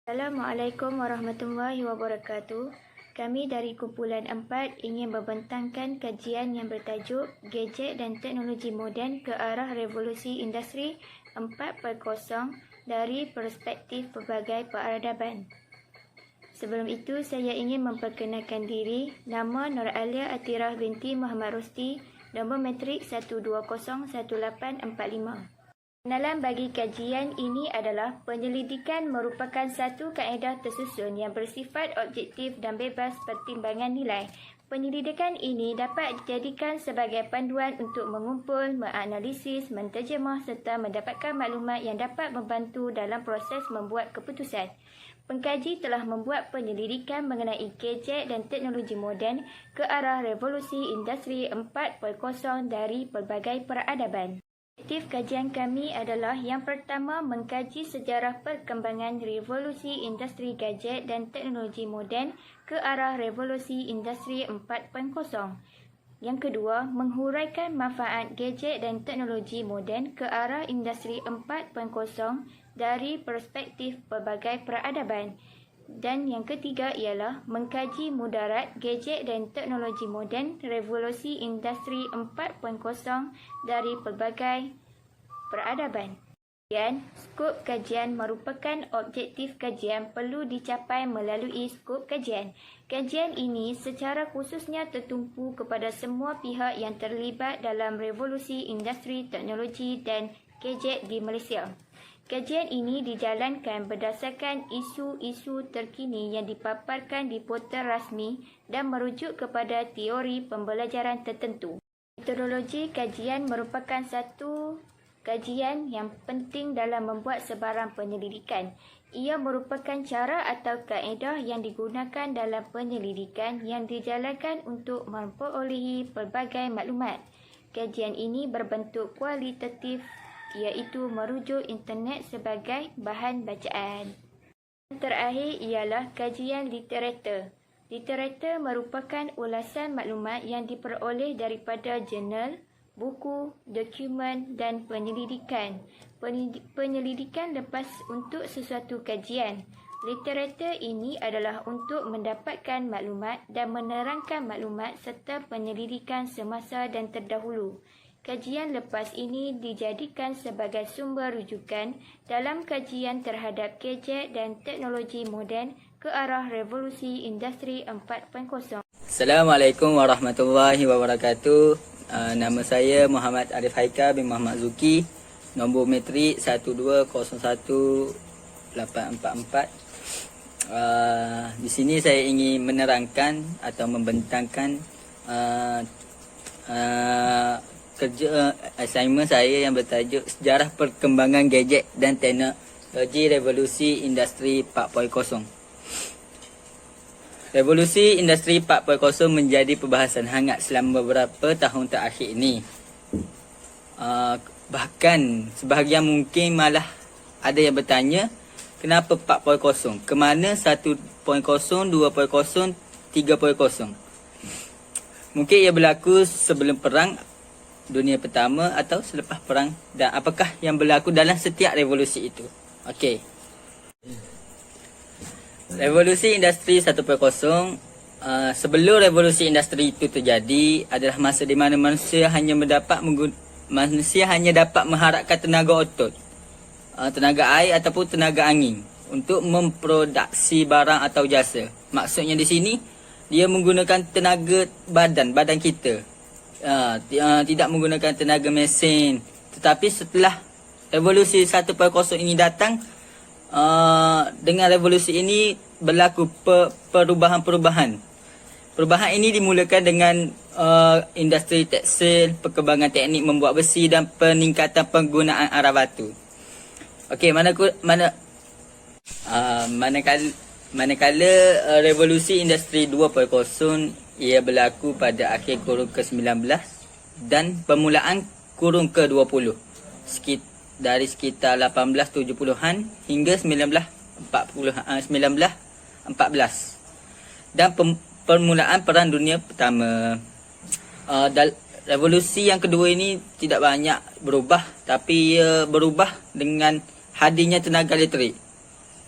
Assalamualaikum warahmatullahi wabarakatuh. Kami dari kumpulan 4 ingin membentangkan kajian yang bertajuk Gadget dan Teknologi Moden ke arah Revolusi Industri 4.0 dari perspektif pelbagai peradaban. Sebelum itu, saya ingin memperkenalkan diri. Nama Nur Alia Atirah binti Muhammad Rusti, nombor metrik 1201845. Penalan bagi kajian ini adalah penyelidikan merupakan satu kaedah tersusun yang bersifat objektif dan bebas pertimbangan nilai. Penyelidikan ini dapat dijadikan sebagai panduan untuk mengumpul, menganalisis, menterjemah serta mendapatkan maklumat yang dapat membantu dalam proses membuat keputusan. Pengkaji telah membuat penyelidikan mengenai gadget dan teknologi moden ke arah revolusi industri 4.0 dari pelbagai peradaban. Objektif kajian kami adalah yang pertama, mengkaji sejarah perkembangan revolusi industri gadget dan teknologi moden ke arah revolusi industri 4.0. Yang kedua, menghuraikan manfaat gadget dan teknologi moden ke arah industri 4.0 dari perspektif pelbagai peradaban. Dan yang ketiga ialah mengkaji mudarat gadget dan teknologi moden revolusi industri 4.0 dari pelbagai peradaban. Kemudian, skop kajian merupakan objektif kajian perlu dicapai melalui skop kajian. Kajian ini secara khususnya tertumpu kepada semua pihak yang terlibat dalam revolusi industri teknologi dan gadget di Malaysia. Kajian ini dijalankan berdasarkan isu-isu terkini yang dipaparkan di portal rasmi dan merujuk kepada teori pembelajaran tertentu. Metodologi kajian merupakan satu kajian yang penting dalam membuat sebarang penyelidikan. Ia merupakan cara atau kaedah yang digunakan dalam penyelidikan yang dijalankan untuk memperolehi pelbagai maklumat. Kajian ini berbentuk kualitatif, iaitu merujuk internet sebagai bahan bacaan. Yang terakhir ialah kajian literatur. Literatur merupakan ulasan maklumat yang diperoleh daripada jurnal, buku, dokumen dan penyelidikan. Penyelidikan lepas untuk sesuatu kajian. Literatur ini adalah untuk mendapatkan maklumat dan menerangkan maklumat serta penyelidikan semasa dan terdahulu. Kajian lepas ini dijadikan sebagai sumber rujukan dalam kajian terhadap gadget dan teknologi moden ke arah revolusi industri 4.0. Assalamualaikum warahmatullahi wabarakatuh. Nama saya Muhammad Arif Haikal bin Muhammad Zuki, nombor metrik 1201844. Di sini saya ingin menerangkan atau membentangkan kerja assignment saya yang bertajuk Sejarah Perkembangan Gadget dan Teknologi Revolusi Industri 4.0. Revolusi Industri 4.0 menjadi perbahasan hangat selama beberapa tahun terakhir ini. Bahkan sebahagian mungkin malah ada yang bertanya, kenapa 4.0? Ke mana 1.0, 2.0, 3.0? Mungkin ia berlaku sebelum perang dunia pertama atau selepas perang, dan apakah yang berlaku dalam setiap revolusi itu. Okey. Revolusi industri 1.0, sebelum revolusi industri itu terjadi adalah masa di mana manusia hanya dapat mengharapkan tenaga otot, tenaga air ataupun tenaga angin untuk memproduksi barang atau jasa. Maksudnya di sini dia menggunakan tenaga badan kita. Tidak menggunakan tenaga mesin. Tetapi setelah revolusi 1.0 ini datang, dengan revolusi ini berlaku perubahan-perubahan. Perubahan ini dimulakan dengan industri tekstil, perkembangan teknik membuat besi dan peningkatan penggunaan arah batu. Okey, manakala revolusi industri 2.0 ia berlaku pada akhir kurun ke-19 dan permulaan kurun ke-20, dari sekitar 1870-an hingga 1914 dan permulaan Perang Dunia Pertama. Revolusi yang kedua ini tidak banyak berubah, tapi ia berubah dengan hadirnya tenaga elektrik.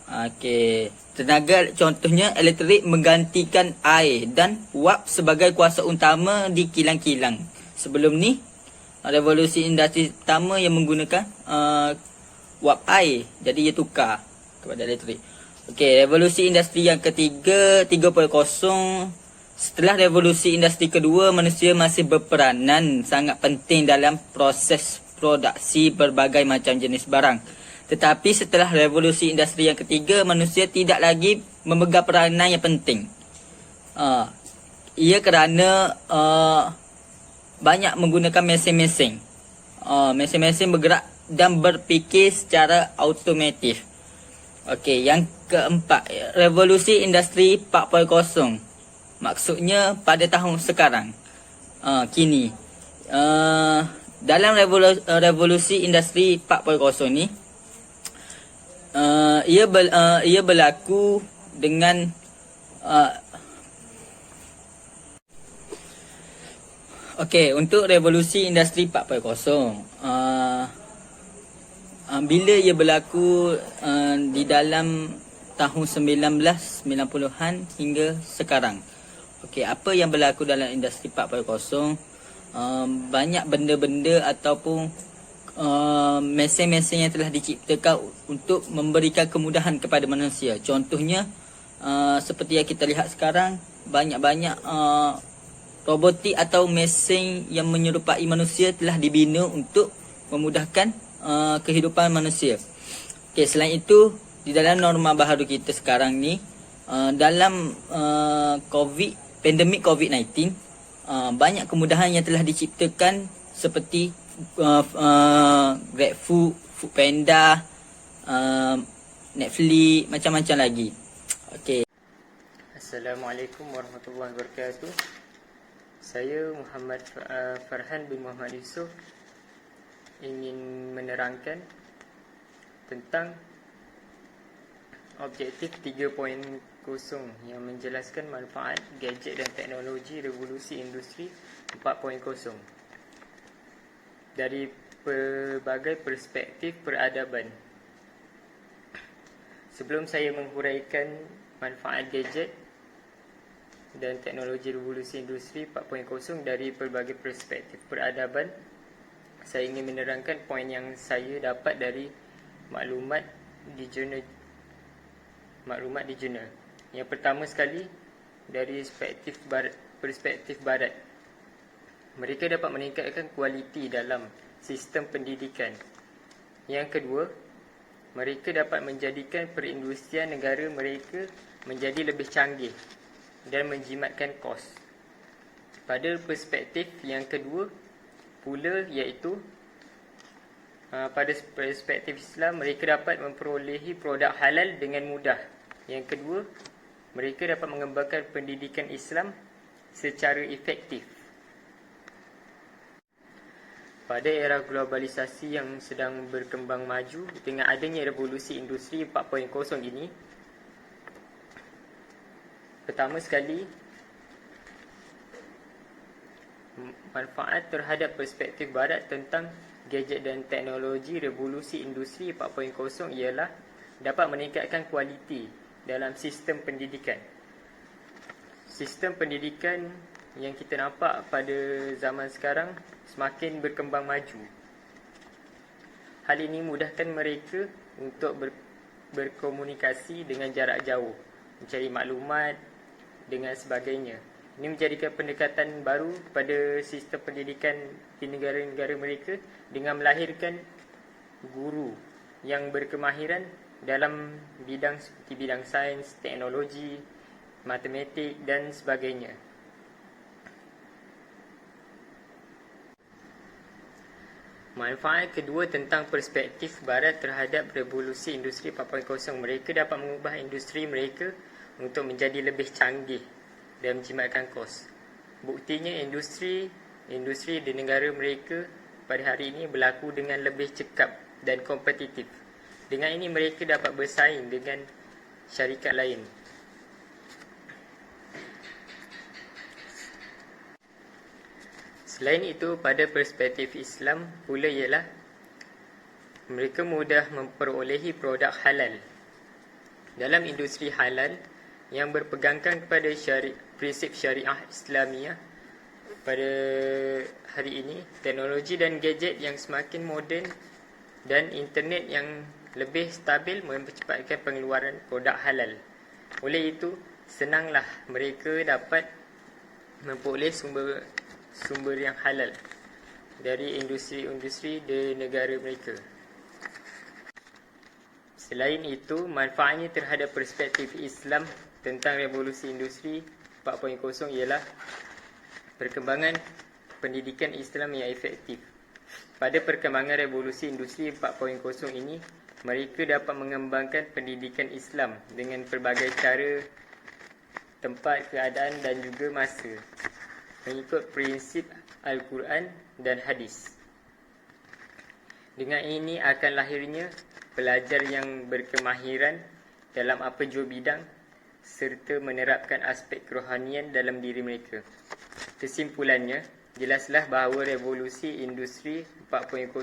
Okey, tenaga contohnya elektrik menggantikan air dan wap sebagai kuasa utama di kilang-kilang. Sebelum ni revolusi industri pertama yang menggunakan wap air, jadi ia tukar kepada elektrik. Okey, revolusi industri yang ketiga 3.0. Setelah revolusi industri kedua, manusia masih berperanan sangat penting dalam proses produksi berbagai macam jenis barang. Tetapi setelah revolusi industri yang ketiga, manusia tidak lagi memegang peranan yang penting. Ia kerana banyak menggunakan mesin-mesin. Mesin-mesin bergerak dan berfikir secara automatif. Okey, yang keempat, revolusi industri 4.0. Maksudnya pada tahun sekarang. Kini. Dalam revolusi industri 4.0 ni, ia berlaku dengan okey, untuk revolusi industri 4.0 bila ia berlaku di dalam tahun 1990-an hingga sekarang. Okey, apa yang berlaku dalam industri 4.0? Banyak benda-benda ataupun mesin-mesin yang telah diciptakan untuk memberikan kemudahan kepada manusia. Contohnya seperti yang kita lihat sekarang, banyak-banyak robotik atau mesin yang menyerupai manusia telah dibina untuk memudahkan kehidupan manusia. Okey, selain itu, di dalam norma baharu kita sekarang ni, dalam pandemik COVID-19, banyak kemudahan yang telah diciptakan seperti GrabFood, Foodpanda, Netflix, macam-macam lagi. Okey. Assalamualaikum warahmatullahi wabarakatuh. Saya Muhammad Farhan bin Muhammad Yusof ingin menerangkan tentang objektif 3.0 yang menjelaskan manfaat gadget dan teknologi revolusi industri 4.0 dari pelbagai perspektif peradaban. Sebelum saya menghuraikan manfaat gadget dan teknologi revolusi industri 4.0 dari pelbagai perspektif peradaban, saya ingin menerangkan poin yang saya dapat dari maklumat di jurnal. Yang pertama sekali, dari perspektif barat, mereka dapat meningkatkan kualiti dalam sistem pendidikan. Yang kedua, mereka dapat menjadikan perindustrian negara mereka menjadi lebih canggih dan menjimatkan kos. Pada perspektif yang kedua pula, iaitu pada perspektif Islam, mereka dapat memperolehi produk halal dengan mudah. Yang kedua, mereka dapat mengembangkan pendidikan Islam secara efektif. Pada era globalisasi yang sedang berkembang maju dengan adanya revolusi industri 4.0 ini, pertama sekali, manfaat terhadap perspektif barat tentang gadget dan teknologi revolusi industri 4.0 ialah dapat meningkatkan kualiti dalam sistem pendidikan. Sistem pendidikan yang kita nampak pada zaman sekarang semakin berkembang maju. Hal ini mudahkan mereka untuk berkomunikasi dengan jarak jauh, mencari maklumat dengan sebagainya. Ini menjadikan pendekatan baru pada sistem pendidikan di negara-negara mereka dengan melahirkan guru yang berkemahiran dalam bidang seperti bidang sains, teknologi, matematik dan sebagainya. Manfaat kedua tentang perspektif barat terhadap revolusi industri 4.0, mereka dapat mengubah industri mereka untuk menjadi lebih canggih dan menjimatkan kos. Buktinya industri di negara mereka pada hari ini berlaku dengan lebih cekap dan kompetitif. Dengan ini mereka dapat bersaing dengan syarikat lain. Selain itu, pada perspektif Islam pula ialah mereka mudah memperolehi produk halal. Dalam industri halal yang berpegangkan kepada prinsip syariah Islamiah, pada hari ini teknologi dan gadget yang semakin moden dan internet yang lebih stabil mempercepatkan pengeluaran produk halal. Oleh itu, senanglah mereka dapat memperoleh sumber yang halal dari industri-industri di negara mereka. Selain itu, manfaatnya terhadap perspektif Islam tentang revolusi industri 4.0 ialah perkembangan pendidikan Islam yang efektif. Pada perkembangan revolusi industri 4.0 ini, mereka dapat mengembangkan pendidikan Islam dengan pelbagai cara, tempat, keadaan dan juga masa, mengikut prinsip Al-Quran dan Hadis. Dengan ini akan lahirnya pelajar yang berkemahiran dalam apa jua bidang serta menerapkan aspek kerohanian dalam diri mereka. Kesimpulannya, jelaslah bahawa revolusi industri 4.0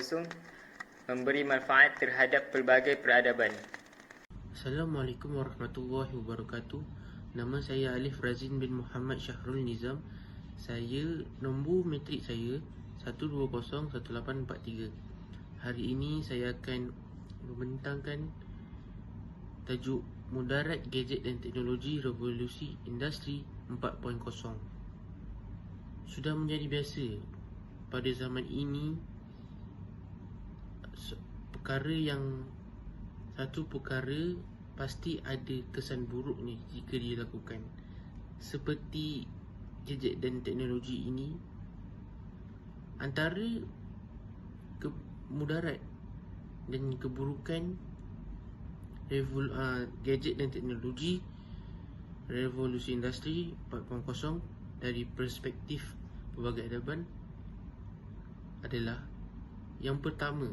memberi manfaat terhadap pelbagai peradaban. Assalamualaikum warahmatullahi wabarakatuh. Nama saya Alif Razin bin Muhammad Syahrul Nizam. Saya nombor matrik saya 1201843. Hari ini saya akan membentangkan tajuk Mudarat Gadget dan Teknologi Revolusi Industri 4.0. Sudah menjadi biasa pada zaman ini satu perkara pasti ada kesan buruknya jika dilakukan. Seperti gadget dan teknologi ini, antara mudarat dan keburukan gadget dan teknologi revolusi industri 4.0 dari perspektif pelbagai adaban adalah, yang pertama,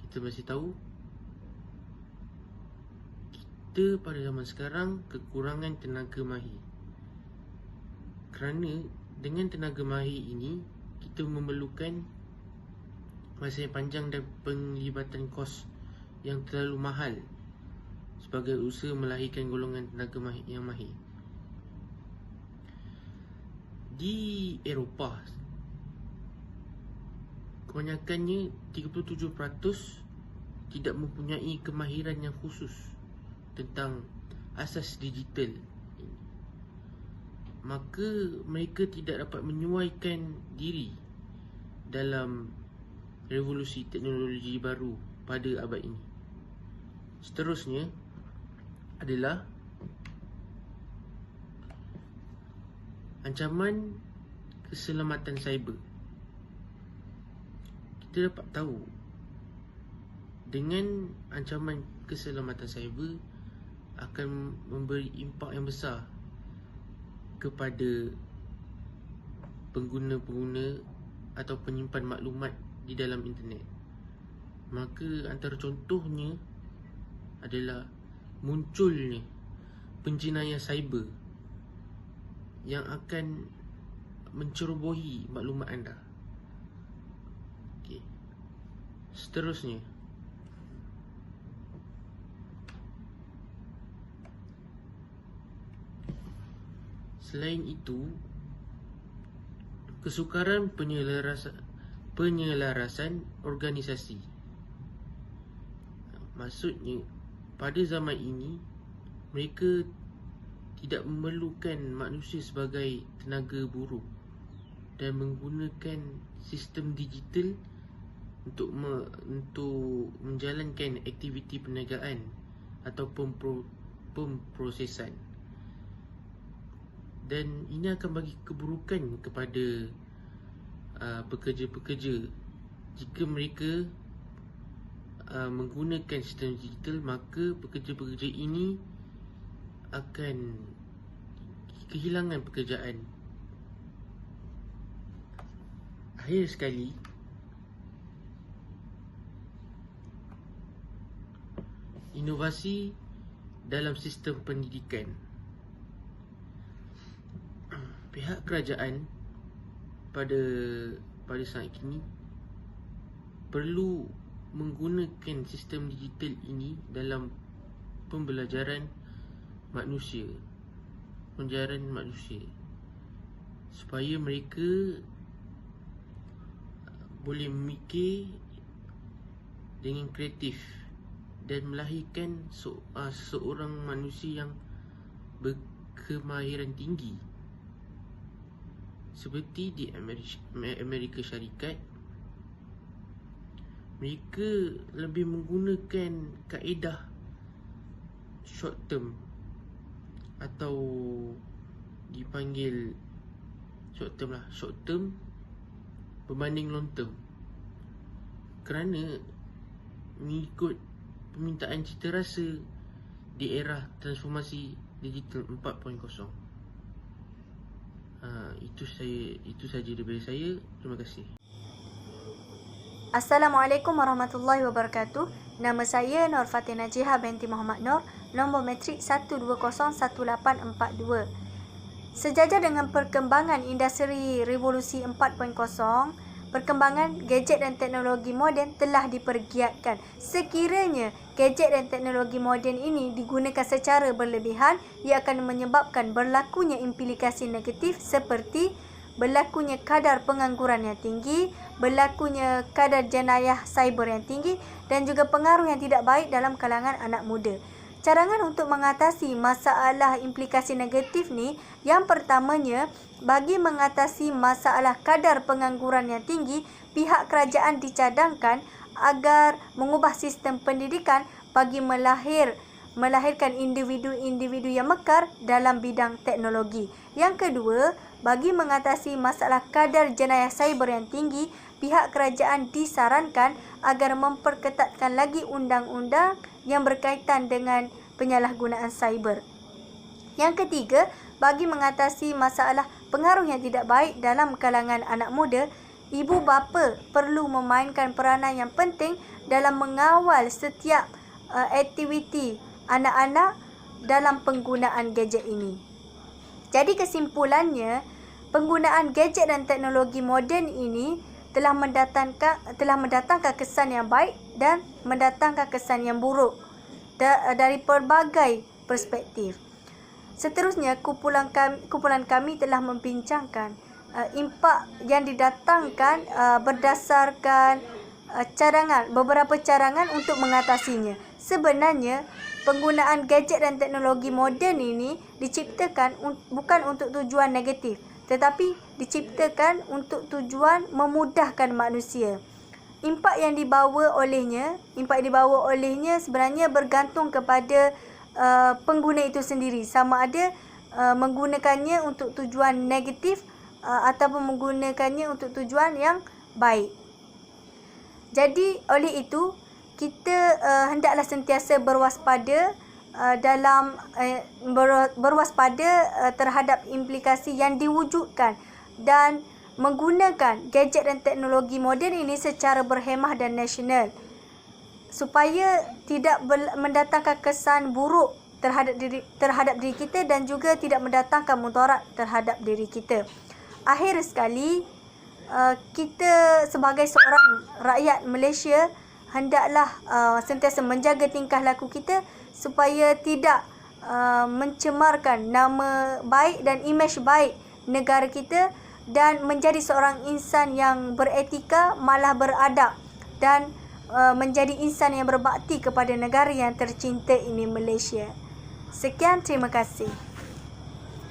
kita masih tahu kita pada zaman sekarang kekurangan tenaga mahir. Kerana dengan tenaga mahir ini kita memerlukan masa yang panjang dan penglibatan kos yang terlalu mahal sebagai usaha melahirkan golongan tenaga mahir yang mahir. Di Eropah, kebanyakannya 37% tidak mempunyai kemahiran yang khusus tentang asas digital. Maka mereka tidak dapat menyuaikan diri dalam revolusi teknologi baru pada abad ini. Seterusnya adalah ancaman keselamatan cyber. Kita dapat tahu dengan ancaman keselamatan cyber akan memberi impak yang besar kepada pengguna-pengguna atau penyimpan maklumat di dalam internet. Maka antara contohnya adalah munculnya penjenayah cyber yang akan mencerobohi maklumat anda. Okey. Seterusnya, selain itu, kesukaran penyelarasan organisasi. Maksudnya, pada zaman ini mereka tidak memerlukan manusia sebagai tenaga buruh dan menggunakan sistem digital untuk menjalankan aktiviti perniagaan atau pemprosesan. Dan ini akan bagi keburukan kepada pekerja-pekerja. Jika mereka menggunakan sistem digital, maka pekerja-pekerja ini akan kehilangan pekerjaan. Akhir sekali, inovasi dalam sistem pendidikan. Pihak kerajaan pada saat ini perlu menggunakan sistem digital ini dalam pembelajaran manusia, supaya mereka boleh memikir dengan kreatif dan melahirkan seorang manusia yang berkemahiran tinggi. Seperti di Amerika Syarikat, mereka lebih menggunakan kaedah short term atau dipanggil short term berbanding long term, kerana mengikut permintaan cita rasa di era transformasi digital 4.0. Itu saja daripada saya. Terima kasih. Assalamualaikum warahmatullahi wabarakatuh. Nama saya Nur Fatina Jiha binti Muhammad Nur, nombor matrik 1201842. Sejajar dengan perkembangan industri revolusi 4.0, perkembangan gadget dan teknologi moden telah dipergiatkan. Sekiranya gadget dan teknologi moden ini digunakan secara berlebihan, ia akan menyebabkan berlakunya implikasi negatif seperti berlakunya kadar pengangguran yang tinggi, berlakunya kadar jenayah cyber yang tinggi dan juga pengaruh yang tidak baik dalam kalangan anak muda. Carangan untuk mengatasi masalah implikasi negatif ni, yang pertamanya, bagi mengatasi masalah kadar pengangguran yang tinggi, pihak kerajaan dicadangkan agar mengubah sistem pendidikan bagi melahirkan individu-individu yang mekar dalam bidang teknologi. Yang kedua, bagi mengatasi masalah kadar jenayah cyber yang tinggi, pihak kerajaan disarankan agar memperketatkan lagi undang-undang yang berkaitan dengan penyalahgunaan cyber. Yang ketiga, bagi mengatasi masalah pengaruh yang tidak baik dalam kalangan anak muda, ibu bapa perlu memainkan peranan yang penting dalam mengawal setiap aktiviti anak-anak dalam penggunaan gadget ini. Jadi kesimpulannya, penggunaan gadget dan teknologi moden ini telah mendatangkan kesan yang baik dan mendatangkan kesan yang buruk dari pelbagai perspektif. Seterusnya, kumpulan kami telah membincangkan impak yang didatangkan berdasarkan beberapa carangan untuk mengatasinya. Sebenarnya, penggunaan gadget dan teknologi moden ini diciptakan bukan untuk tujuan negatif, tetapi diciptakan untuk tujuan memudahkan manusia. Impak yang dibawa olehnya sebenarnya bergantung kepada pengguna itu sendiri, sama ada menggunakannya untuk tujuan negatif ataupun menggunakannya untuk tujuan yang baik. Jadi oleh itu, kita hendaklah sentiasa berwaspada terhadap implikasi yang diwujudkan dan menggunakan gadget dan teknologi moden ini secara berhemah dan nasional, supaya tidak mendatangkan kesan buruk terhadap diri kita dan juga tidak mendatangkan mudarat terhadap diri kita. Akhir sekali, kita sebagai seorang rakyat Malaysia hendaklah sentiasa menjaga tingkah laku kita supaya tidak mencemarkan nama baik dan imej baik negara kita dan menjadi seorang insan yang beretika, malah beradab dan menjadi insan yang berbakti kepada negara yang tercinta ini, Malaysia. Sekian, terima kasih.